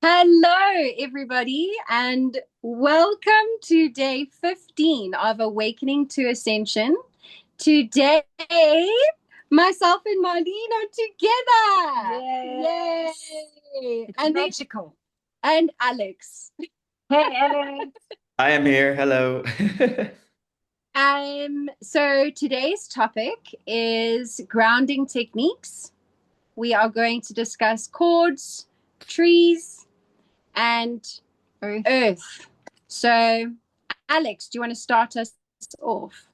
Hello, everybody, and welcome to day 15 of Awakening to Ascension. Today, myself and Marlene are together. Yes. Yay! It's magical. And Alex. Hey, Alex. I am here. Hello. So today's topic is grounding techniques. We are going to discuss chords, trees, and Earth. So, Alex, do you want to start us off?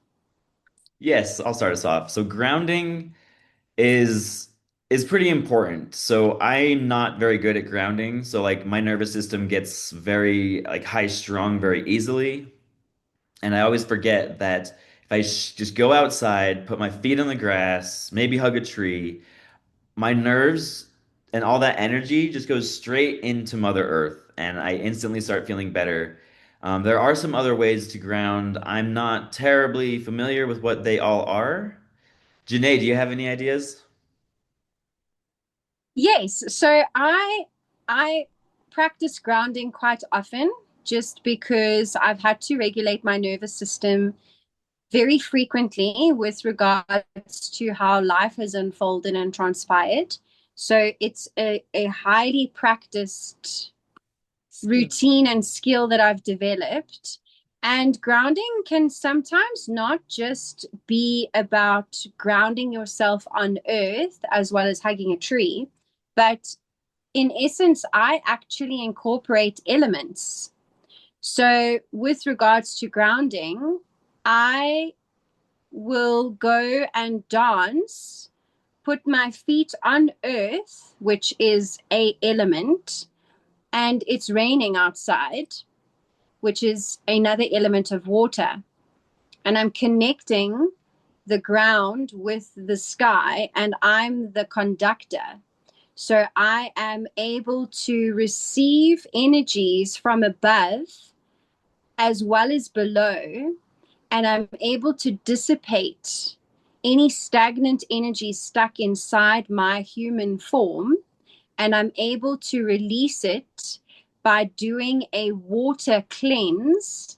Yes, I'll start us off. So grounding is is pretty important. So I'm not very good at grounding. So like my nervous system gets very like high strung very easily. And I always forget that if I just go outside, put my feet on the grass, maybe hug a tree, my nerves and all that energy just goes straight into Mother Earth, and I instantly start feeling better. There are some other ways to ground. I'm not terribly familiar with what they all are. Janae, do you have any ideas? Yes, so I practice grounding quite often just because I've had to regulate my nervous system very frequently with regards to how life has unfolded and transpired. So it's a highly practiced routine and skill that I've developed. And grounding can sometimes not just be about grounding yourself on earth as well as hugging a tree, but in essence, I actually incorporate elements. So, with regards to grounding, I will go and dance, put my feet on earth, which is a element, and it's raining outside, which is another element of water. And I'm connecting the ground with the sky, and I'm the conductor. So I am able to receive energies from above as well as below, and I'm able to dissipate any stagnant energy stuck inside my human form, and I'm able to release it by doing a water cleanse,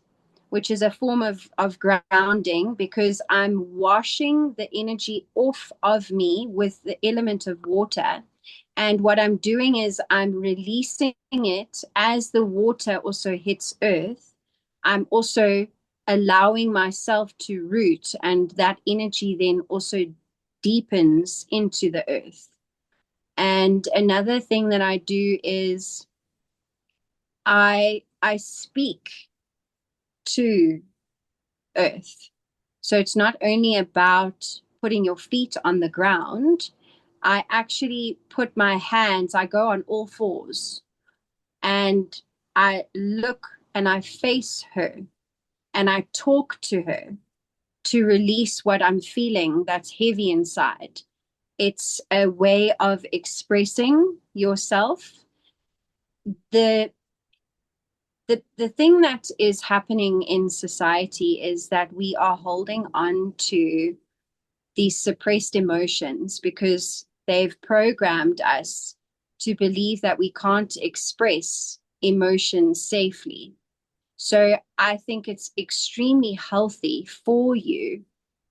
which is a form of grounding because I'm washing the energy off of me with the element of water. And what I'm doing is I'm releasing it as the water also hits earth. I'm also allowing myself to root, and that energy then also deepens into the earth. And another thing that I do is I speak to earth. So it's not only about putting your feet on the ground. I actually put my hands, I go on all fours and I look and I face her and I talk to her to release what I'm feeling that's heavy inside. It's a way of expressing yourself. The the thing that is happening in society is that we are holding on to these suppressed emotions because they've programmed us to believe that we can't express emotions safely. So I think it's extremely healthy for you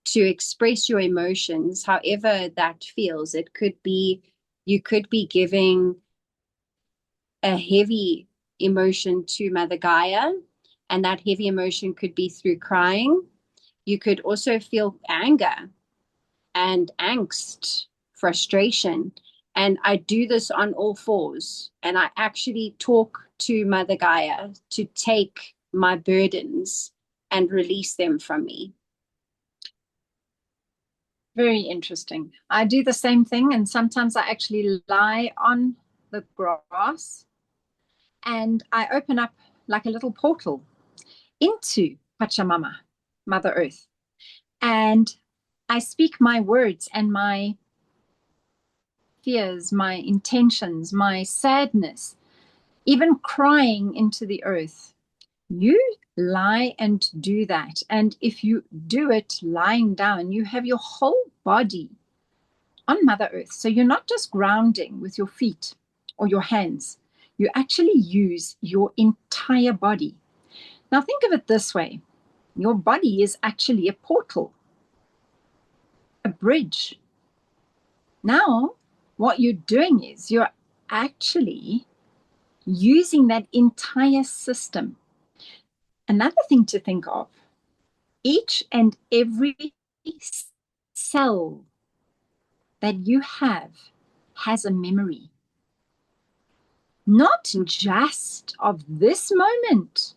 to express your emotions, however that feels. It could be you could be giving a heavy emotion to Mother Gaia, and that heavy emotion could be through crying. You could also feel anger and angst, frustration. And I do this on all fours. And I actually talk to Mother Gaia to take my burdens and release them from me. Very interesting. I do the same thing, and sometimes I actually lie on the grass and I open up like a little portal into Pachamama, Mother Earth. And I speak my words and my fears, my intentions, my sadness, even crying into the earth. You lie and do that. And if you do it lying down, you have your whole body on Mother Earth. So you're not just grounding with your feet or your hands, you actually use your entire body. Now think of it this way. Your body is actually a portal, a bridge. Now, what you're doing is you're actually using that entire system. Another thing to think of, each and every cell that you have has a memory. Not just of this moment,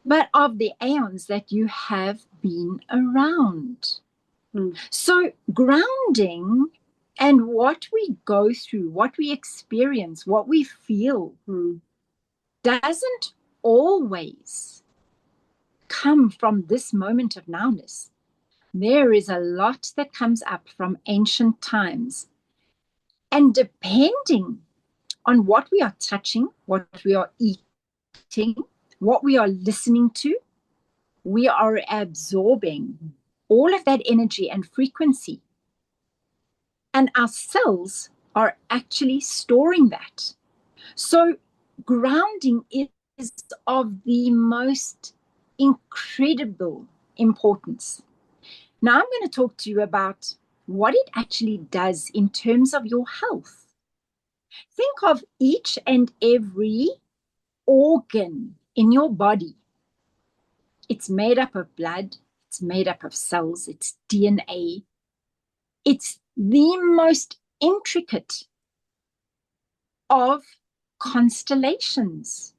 but of the aeons that you have been around. So grounding and what we go through, what we experience, what we feel, doesn't always come from this moment of nowness. There is a lot that comes up from ancient times. And depending on what we are touching, what we are eating, what we are listening to, we are absorbing all of that energy and frequency. And our cells are actually storing that. So grounding is of the most incredible importance. Now I'm going to talk to you about what it actually does in terms of your health. Think of each and every organ in your body. It's made up of blood, it's made up of cells, it's DNA. It's the most intricate of constellations.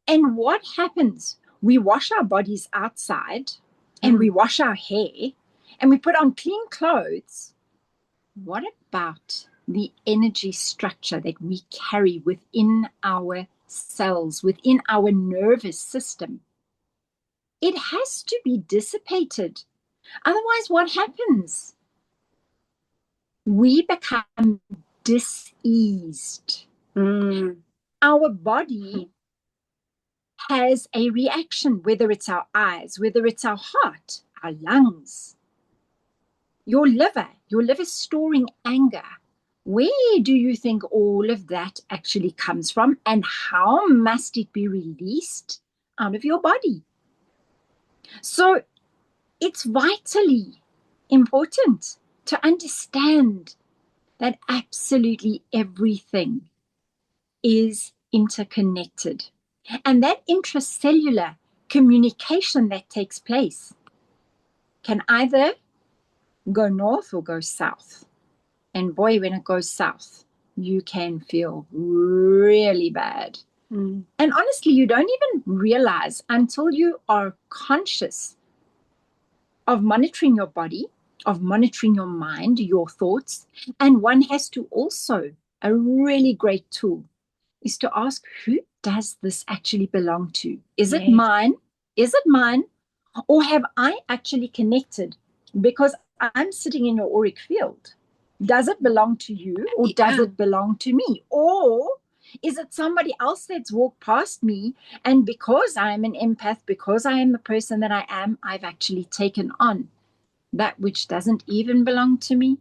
And what happens? We wash our bodies outside and we wash our hair and we put on clean clothes. What about the energy structure that we carry within our cells, within our nervous system? It has to be dissipated. Otherwise, what happens? We become diseased. Our body has a reaction, whether it's our eyes, whether it's our heart, our lungs, your liver storing anger. Where do you think all of that actually comes from, and how must it be released out of your body? So it's vitally important to understand that absolutely everything is interconnected. And that intracellular communication that takes place can either go north or go south. And boy, when it goes south, you can feel really bad. And honestly, you don't even realize until you are conscious of monitoring your body, of monitoring your mind, your thoughts. And one has to also, a really great tool is to ask, who does this actually belong to? Is it mine? Is it mine? Or have I actually connected because I'm sitting in your auric field? Does it belong to you, or does it belong to me? Or is it somebody else that's walked past me, and because I'm an empath, because I am the person that I am, I've actually taken on that which doesn't even belong to me?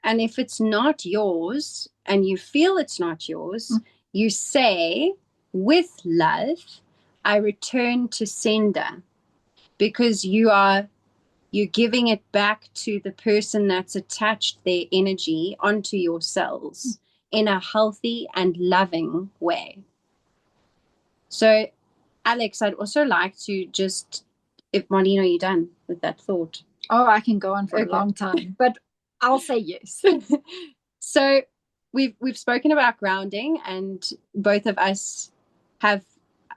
And if it's not yours and you feel it's not yours, you say, with love, I return to sender, because you're giving it back to the person that's attached their energy onto your cells in a healthy and loving way. So, Alex, I'd also like to just, if Marlene, are you done with that thought? Oh, I can go on for a long time, but I'll say yes. So we've spoken about grounding, and both of us have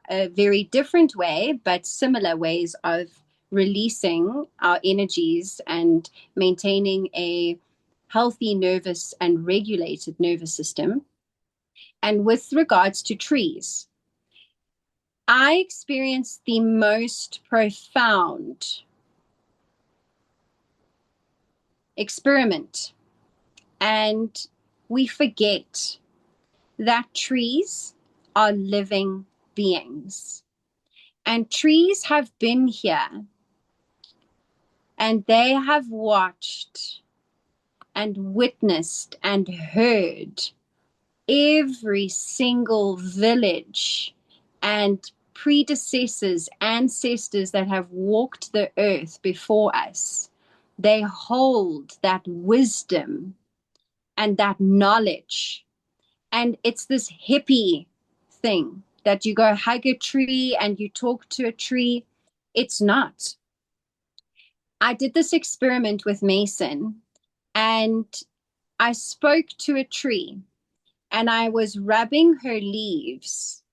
a very different way, but similar ways of releasing our energies and maintaining a healthy nervous and regulated nervous system. And with regards to trees, I experienced the most profound experiment, and we forget that trees are living beings, and trees have been here, and they have watched and witnessed and heard every single village and predecessors, ancestors that have walked the earth before us, they hold that wisdom and that knowledge. And it's this hippie thing that you go hug a tree and you talk to a tree. It's not. I did this experiment with Mason, and I spoke to a tree and I was rubbing her leaves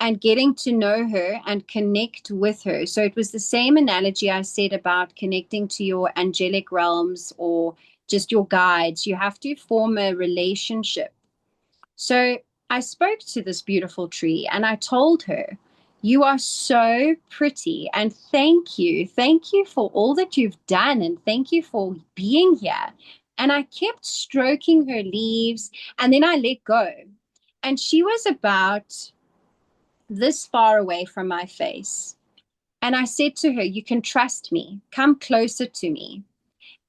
and getting to know her and connect with her. So it was the same analogy I said about connecting to your angelic realms or just your guides. You have to form a relationship. So I spoke to this beautiful tree and I told her, "You are so pretty, and thank you. Thank you for all that you've done, and thank you for being here." And I kept stroking her leaves, and then I let go. And she was about this far away from my face. And I said to her, "You can trust me. Come closer to me."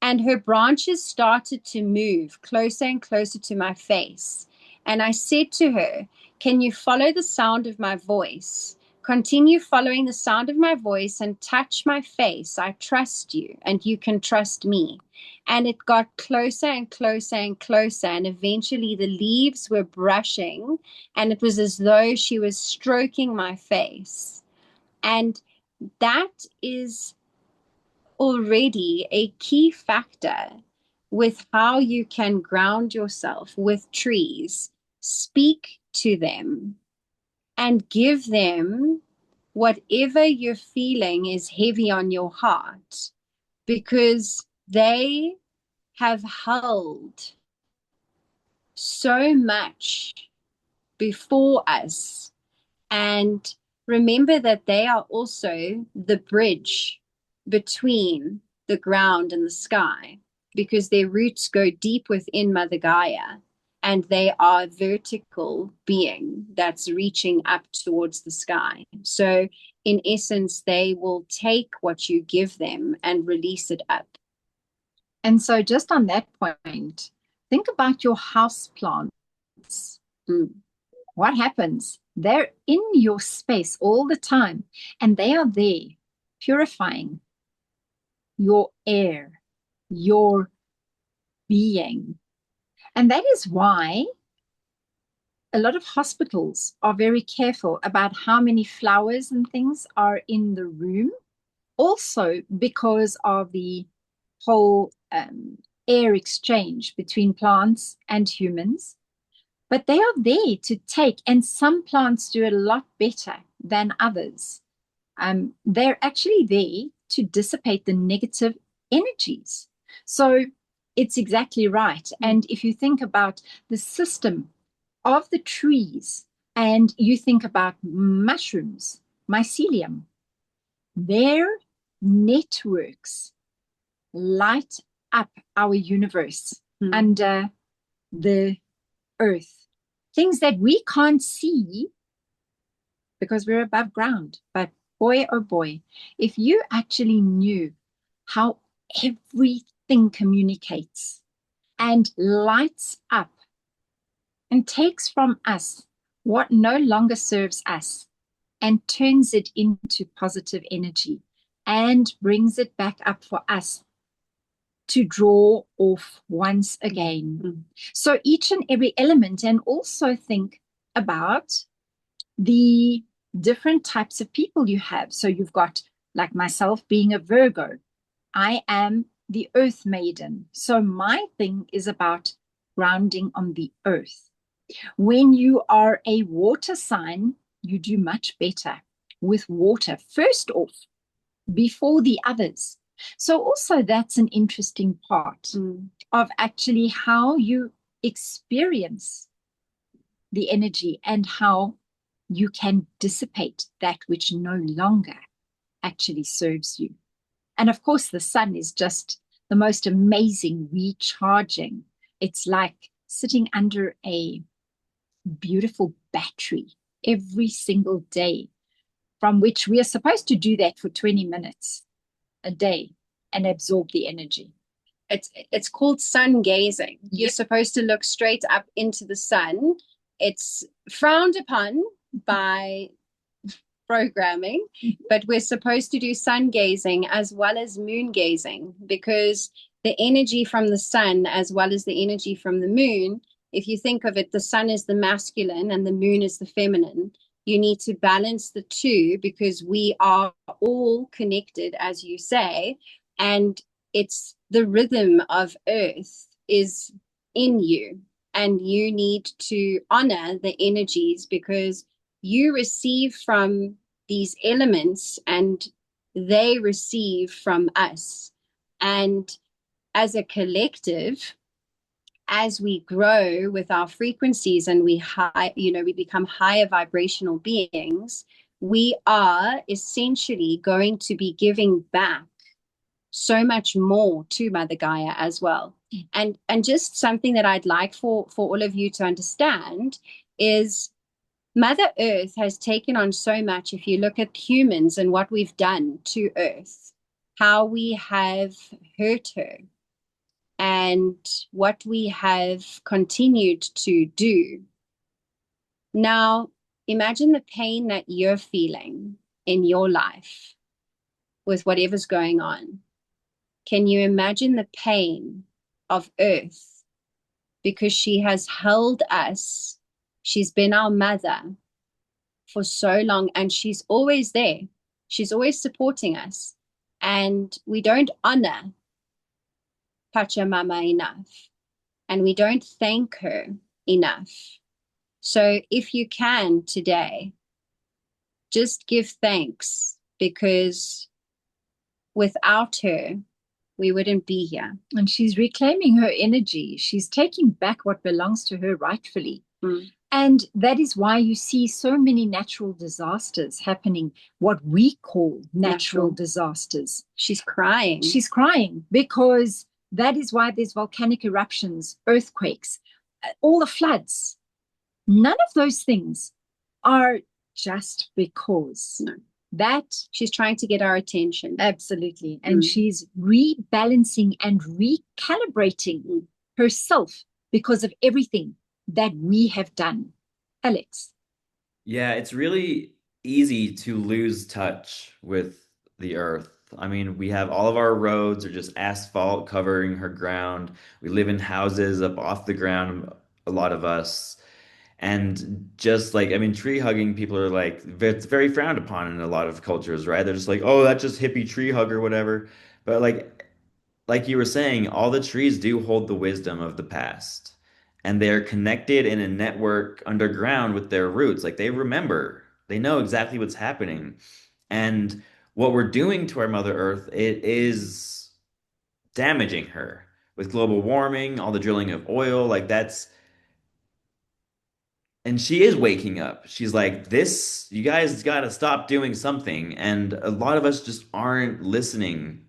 And her branches started to move closer and closer to my face. And I said to her, "Can you follow the sound of my voice? Continue following the sound of my voice and touch my face. I trust you, and you can trust me." And it got closer and closer and closer. And eventually the leaves were brushing, and it was as though she was stroking my face. And that is already a key factor with how you can ground yourself with trees. Speak to them and give them whatever you're feeling is heavy on your heart, because they have held so much before us. And remember that they are also the bridge between the ground and the sky, because their roots go deep within Mother Gaia, and they are a vertical being that's reaching up towards the sky. So in essence, they will take what you give them and release it up. And so just on that point, think about your house plants. What happens? They're in your space all the time, and they are there purifying your air, your being. And that is why a lot of hospitals are very careful about how many flowers and things are in the room, also because of the whole air exchange between plants and humans. But they are there to take, and some plants do it a lot better than others. They're actually there to dissipate the negative energies. So it's exactly right. And if you think about the system of the trees, and you think about mushrooms, mycelium, their networks light up our universe under the earth. Things that we can't see because we're above ground. But boy, oh boy, if you actually knew how everything communicates and lights up and takes from us what no longer serves us and turns it into positive energy and brings it back up for us to draw off once again. So each and every element, and also think about the different types of people you have. So you've got, like myself, being a Virgo. I am the earth maiden. So my thing is about grounding on the earth. When you are a water sign, you do much better with water first off before the others. So also that's an interesting part of actually how you experience the energy and how you can dissipate that which no longer actually serves you. And of course, the sun is just the most amazing recharging. It's like sitting under a beautiful battery every single day, from which we are supposed to do that for 20 minutes a day and absorb the energy. it's called sun gazing. You're Yep. supposed to look straight up into the sun. It's frowned upon by programming, but we're supposed to do sun gazing as well as moon gazing, because the energy from the sun as well as the energy from the moon, if you think of it, the sun is the masculine and the moon is the feminine. You need to balance the two because we are all connected, as you say, and it's the rhythm of earth is in you, and you need to honor the energies because you receive from these elements and they receive from us. And as a collective, as we grow with our frequencies and we become higher vibrational beings, we are essentially going to be giving back so much more to Mother Gaia as well. And just something that I'd like for all of you to understand is Mother Earth has taken on so much. If you look at humans and what we've done to Earth, how we have hurt her, and what we have continued to do. Now, imagine the pain that you're feeling in your life with whatever's going on. Can you imagine the pain of Earth? Because she has held us, she's been our mother for so long, and she's always there. She's always supporting us. And we don't honor Pachamama enough, and we don't thank her enough. So if you can today, just give thanks, because without her, we wouldn't be here. And she's reclaiming her energy. She's taking back what belongs to her rightfully. And that is why you see so many natural disasters happening, what we call natural disasters. She's crying. She's crying because that is why there's volcanic eruptions, earthquakes, all the floods. None of those things are just because. No. That she's trying to get our attention. Absolutely. And she's rebalancing and recalibrating herself because of everything that we have done. Alex. Yeah, it's really easy to lose touch with the earth. I mean, we have all of our roads are just asphalt covering her ground. We live in houses up off the ground, a lot of us. And just like, I mean, tree hugging people are like, it's very frowned upon in a lot of cultures, right? They're just like, oh, that's just hippie tree hug or whatever. But like you were saying, all the trees do hold the wisdom of the past. And they're connected in a network underground with their roots. Like they remember, they know exactly what's happening. And what we're doing to our Mother Earth, it is damaging her with global warming, all the drilling of oil. Like that's and she is waking up. She's like, this, you guys got to stop doing something. And a lot of us just aren't listening.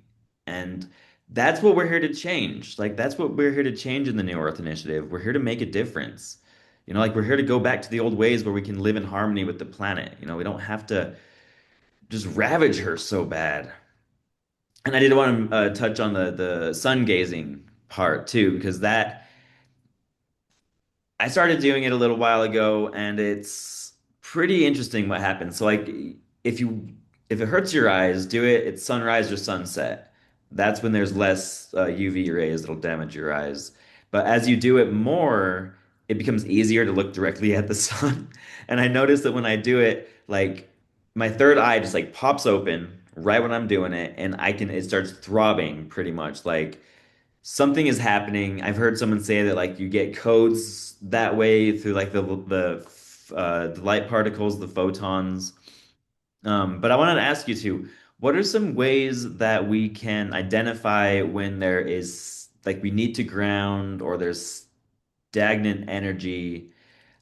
And that's what we're here to change. Like, that's what we're here to change in the New Earth Initiative. We're here to make a difference. You know, like, we're here to go back to the old ways where we can live in harmony with the planet. You know, we don't have to just ravage her so bad. And I did want to touch on the sun gazing part too, because that I started doing it a little while ago, and it's pretty interesting what happens. So like if you if it hurts your eyes, do it at sunrise or sunset. That's when there's less UV rays that'll damage your eyes. But as you do it more, it becomes easier to look directly at the sun. And I noticed that when I do it, like my third eye just like pops open right when I'm doing it, and it starts throbbing pretty much like something is happening. I've heard someone say that like you get codes that way through like the light particles, the photons. But I wanted to ask you too, what are some ways that we can identify when there is like we need to ground or there's stagnant energy?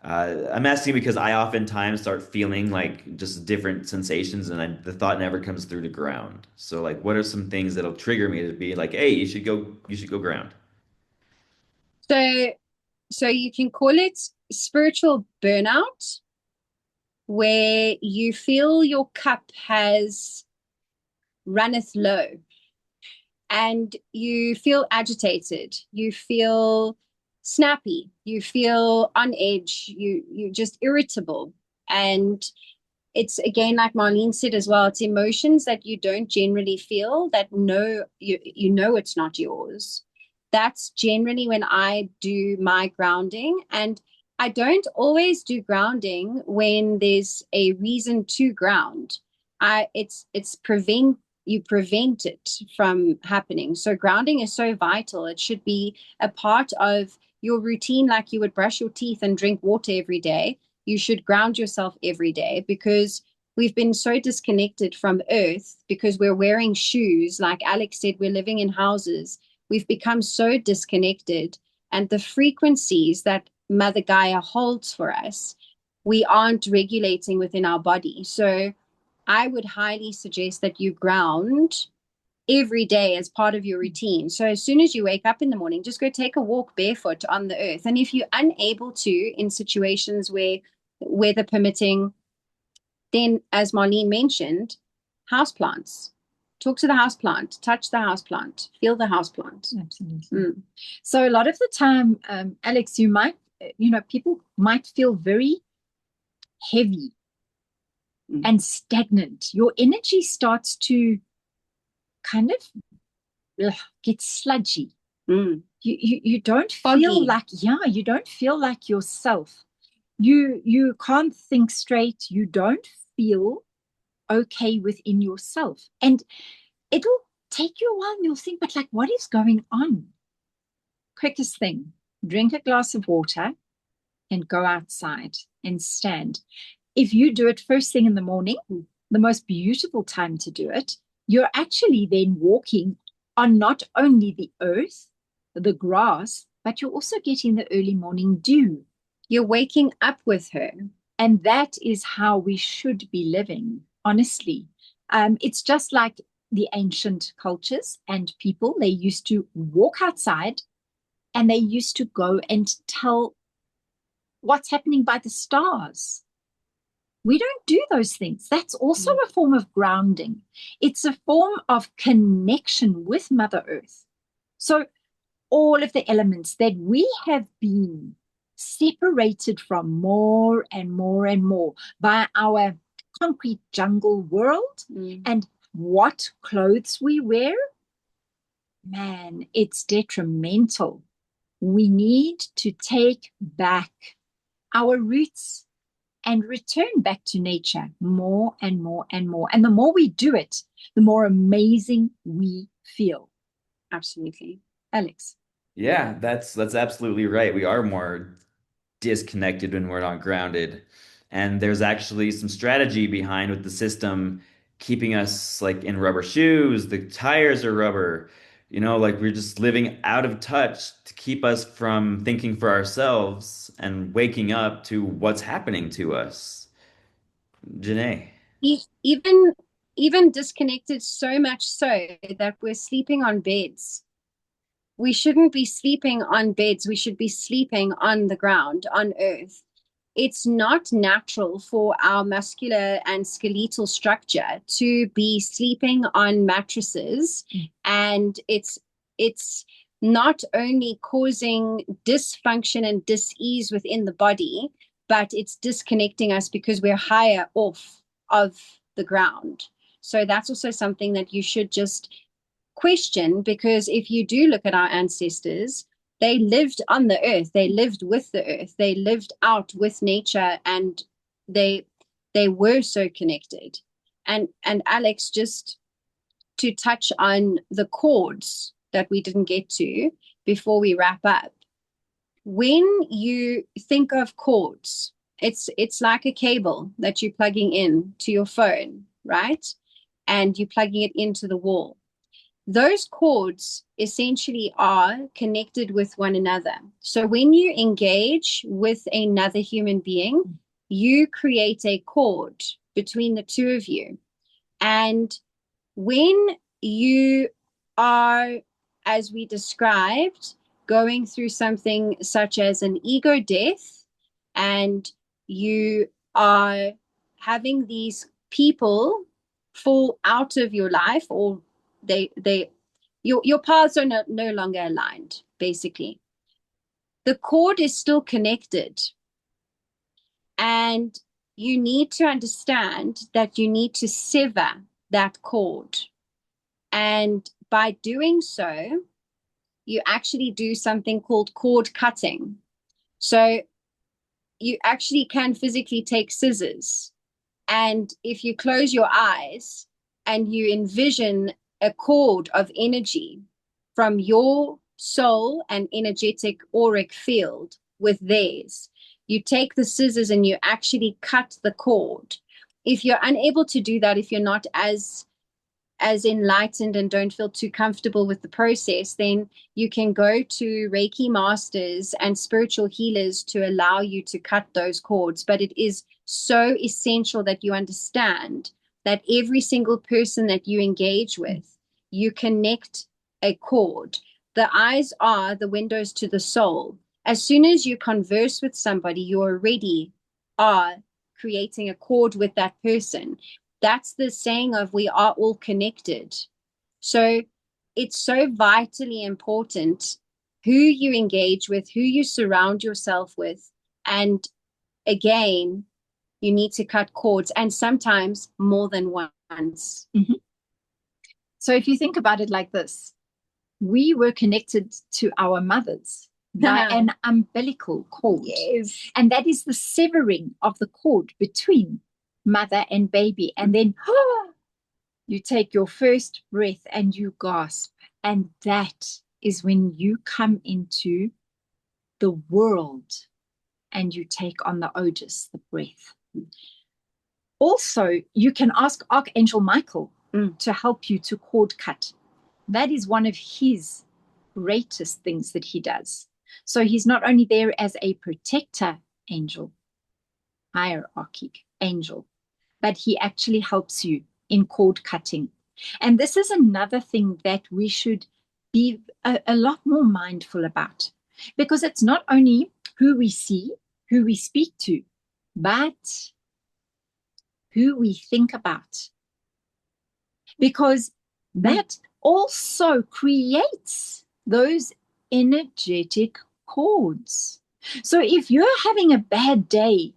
I'm asking because I oftentimes start feeling like just different sensations and the thought never comes through to ground. So like what are some things that'll trigger me to be like, hey, you should go ground. So you can call it spiritual burnout, where you feel your cup has runneth low. and you feel agitated, you feel snappy, you feel on edge, you're just irritable. And it's, again, like Marlene said as well, it's emotions that you don't generally feel, that you know it's not yours. That's generally when I do my grounding. And I don't always do grounding when there's a reason to ground. It's you prevent it from happening. So grounding is so vital. It should be a part of your routine, like you would brush your teeth and drink water every day. You should ground yourself every day, because we've been so disconnected from earth because we're wearing shoes. Like Alex said, we're living in houses. We've become so disconnected, and the frequencies that Mother Gaia holds for us, we aren't regulating within our body. So I would highly suggest that you ground every day as part of your routine. So as soon as you wake up in the morning, just go take a walk barefoot on the earth. And if you're unable to, in situations where weather permitting, then, as Marlene mentioned, houseplants. Talk to the houseplant, touch the houseplant, feel the houseplant. Absolutely. So a lot of the time, Alex, you might, people might feel very heavy and stagnant. Your energy starts to kind of get sludgy. You don't feel like, you don't feel like yourself. You can't think straight. You don't feel okay within yourself. And it'll take you a while and you'll think, but like, what is going on? Quickest thing, drink a glass of water and go outside and stand. If you do it first thing in the morning, the most beautiful time to do it, you're actually then walking on not only the earth, the grass, but you're also getting the early morning dew. You're waking up with her. And that is how we should be living, honestly. It's just like the ancient cultures and people, they used to walk outside and they used to go and tell what's happening by the stars. We don't do those things. That's also a form of grounding. It's a form of connection with Mother Earth. So all of the elements that we have been separated from more and more and more by our concrete jungle world and what clothes we wear, man, it's detrimental. We need to take back our roots and return back to nature more and more and more. And the more we do it, the more amazing we feel. Absolutely. Alex. Yeah, that's absolutely right. We are more disconnected when we're not grounded. And there's actually some strategy behind with the system keeping us like in rubber shoes, the tires are rubber, like we're just living out of touch to keep us from thinking for ourselves and waking up to what's happening to us. Janae. Even disconnected, so much so that we're sleeping on beds. We shouldn't be sleeping on beds. We should be sleeping on the ground, on earth. It's not natural for our muscular and skeletal structure to be sleeping on mattresses. And it's not only causing dysfunction and dis-ease within the body, but it's disconnecting us because we're higher off of the ground. So that's also something that you should just question, because if you do look at our ancestors, they lived on the earth, they lived with the earth, they lived out with nature, and they were so connected. And Alex, just to touch on the chords that we didn't get to before we wrap up, when you think of chords, it's like a cable that you're plugging in to your phone, right? And you're plugging it into the wall. Those chords essentially are connected with one another. So when you engage with another human being, you create a chord between the two of you. And when you are, as we described, going through something such as an ego death, and you are having these people fall out of your life, or your paths are no longer aligned, basically. The cord is still connected, and you need to understand that you need to sever that cord. And by doing so, you actually do something called cord cutting. So you actually can physically take scissors, and if you close your eyes and you envision a cord of energy from your soul and energetic auric field with theirs, you take the scissors and you actually cut the cord. If you're unable to do that, if you're not as enlightened and don't feel too comfortable with the process, then you can go to Reiki masters and spiritual healers to allow you to cut those cords. But it is so essential that you understand that every single person that you engage with, you connect a cord. The eyes are the windows to the soul. As soon as you converse with somebody, you already are creating a cord with that person. That's the saying of we are all connected. So it's so vitally important who you engage with, who you surround yourself with. And again, you need to cut cords, and sometimes more than once. Mm-hmm. So if you think about it like this, we were connected to our mothers by an umbilical cord. Yes. And that is the severing of the cord between mother and baby. And then you take your first breath and you gasp. And that is when you come into the world and you take on the ojas, the breath. Also, you can ask Archangel Michael to help you to cord cut. That is one of his greatest things that he does. So he's not only there as a protector angel, hierarchic angel, but he actually helps you in cord cutting. And this is another thing that we should be a lot more mindful about, because it's not only who we see, who we speak to, but who we think about. Because that also creates those energetic cords. So if you're having a bad day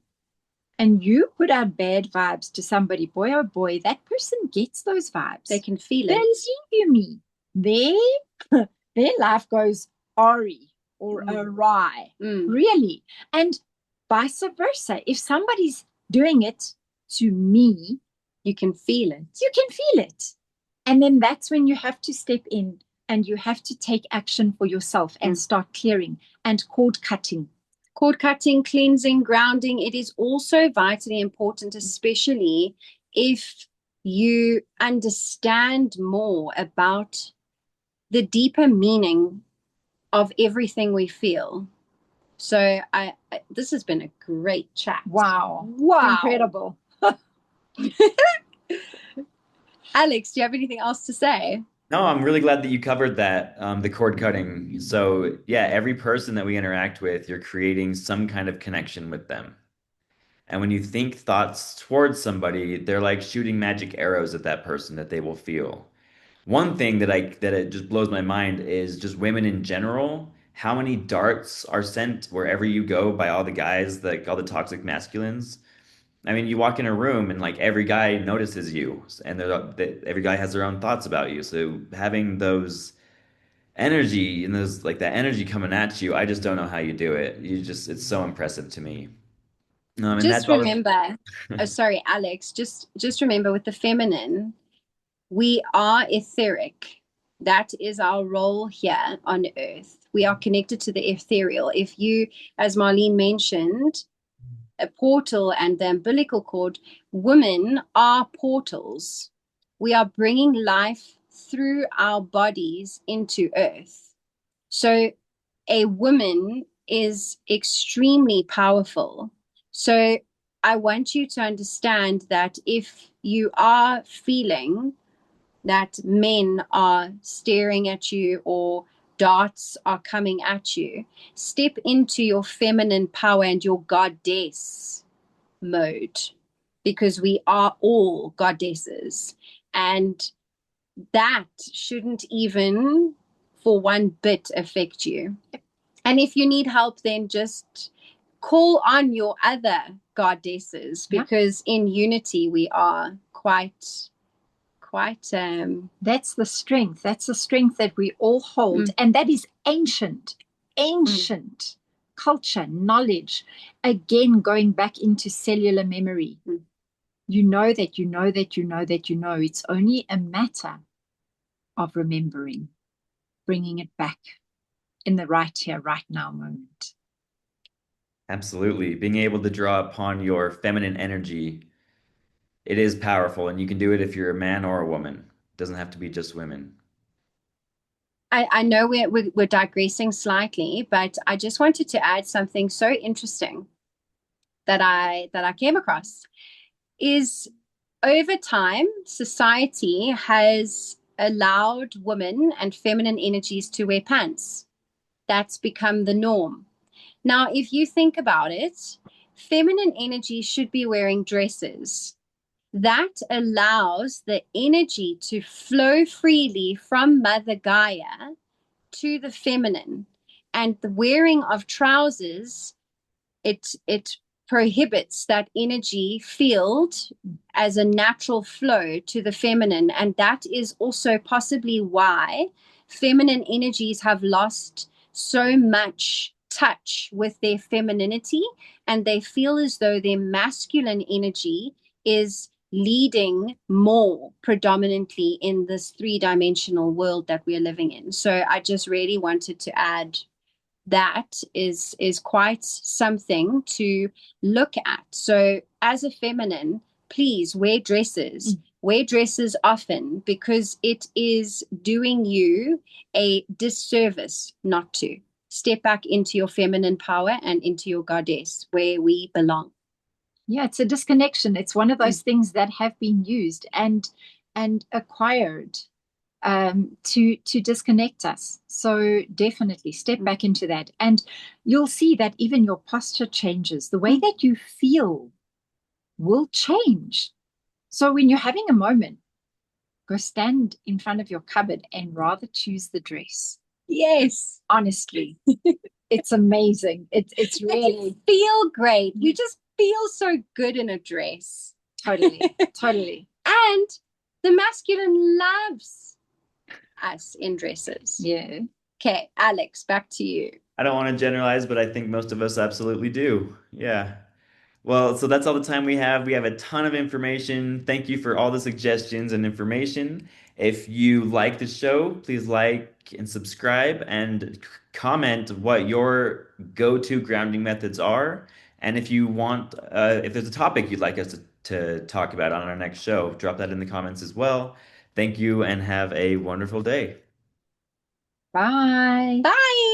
and you put out bad vibes to somebody, boy, oh boy, that person gets those vibes. They can feel it. Believe me, their life goes awry or awry, really. And vice versa. If somebody's doing it to me, you can feel it. You can feel it. And then that's when you have to step in and you have to take action for yourself and start clearing and cord cutting. Cord cutting, cleansing, grounding. It is also vitally important, especially if you understand more about the deeper meaning of everything we feel. So this has been a great chat. Wow. Incredible. Alex, do you have anything else to say? No, I'm really glad that you covered that, the cord cutting. So yeah, every person that we interact with, you're creating some kind of connection with them. And when you think thoughts towards somebody, they're like shooting magic arrows at that person that they will feel. One thing that it just blows my mind is just women in general. How many darts are sent wherever you go by all the guys, like all the toxic masculines? I mean, you walk in a room and like every guy notices you, and every guy has their own thoughts about you. So having those energy and those like that energy coming at you, I just don't know how you do it. It's so impressive to me. And just remember, oh, sorry, Alex, just remember with the feminine, we are etheric. That is our role here on earth. We are connected to the ethereal. If you, as Marlene mentioned, a portal and the umbilical cord, women are portals. We are bringing life through our bodies into earth. So a woman is extremely powerful. So I want you to understand that if you are feeling that men are staring at you or darts are coming at you, step into your feminine power and your goddess mode, because we are all goddesses. And that shouldn't even for one bit affect you. And if you need help, then just call on your other goddesses, Yeah. because in unity we are quite That's the strength. That's the strength that we all hold. And that is ancient culture, knowledge. Again, going back into cellular memory. You know that you know that you know that you know. It's only a matter of remembering, bringing it back in the right here, right now moment. Absolutely. Being able to draw upon your feminine energy, it is powerful, and you can do it if you're a man or a woman. It doesn't have to be just women. I know we're digressing slightly, but I just wanted to add something so interesting that I came across is over time, society has allowed women and feminine energies to wear pants. That's become the norm. Now, if you think about it, feminine energy should be wearing dresses. That allows the energy to flow freely from Mother Gaia to the feminine. And the wearing of trousers, it prohibits that energy field as a natural flow to the feminine. And that is also possibly why feminine energies have lost so much touch with their femininity, and they feel as though their masculine energy is leading more predominantly in this three-dimensional world that we're living in. So I just really wanted to add that is quite something to look at. So as a feminine, please wear dresses often, because it is doing you a disservice not to. Step back into your feminine power and into your goddess where we belong. Yeah, it's a disconnection. It's one of those things that have been used and acquired to disconnect us. So definitely step back into that. And you'll see that even your posture changes. The way that you feel will change. So when you're having a moment, go stand in front of your cupboard and rather choose the dress. Yes. Honestly, it's amazing. It's really feel great. We just feel so good in a dress. Totally, totally. And the masculine loves us in dresses. Yeah. Okay, Alex, back to you. I don't want to generalize, but I think most of us absolutely do. Yeah. Well, so that's all the time we have. We have a ton of information. Thank you for all the suggestions and information. If you like the show, please like and subscribe and comment what your go-to grounding methods are. And if you want, if there's a topic you'd like us to talk about on our next show, drop that in the comments as well. Thank you and have a wonderful day. Bye. Bye.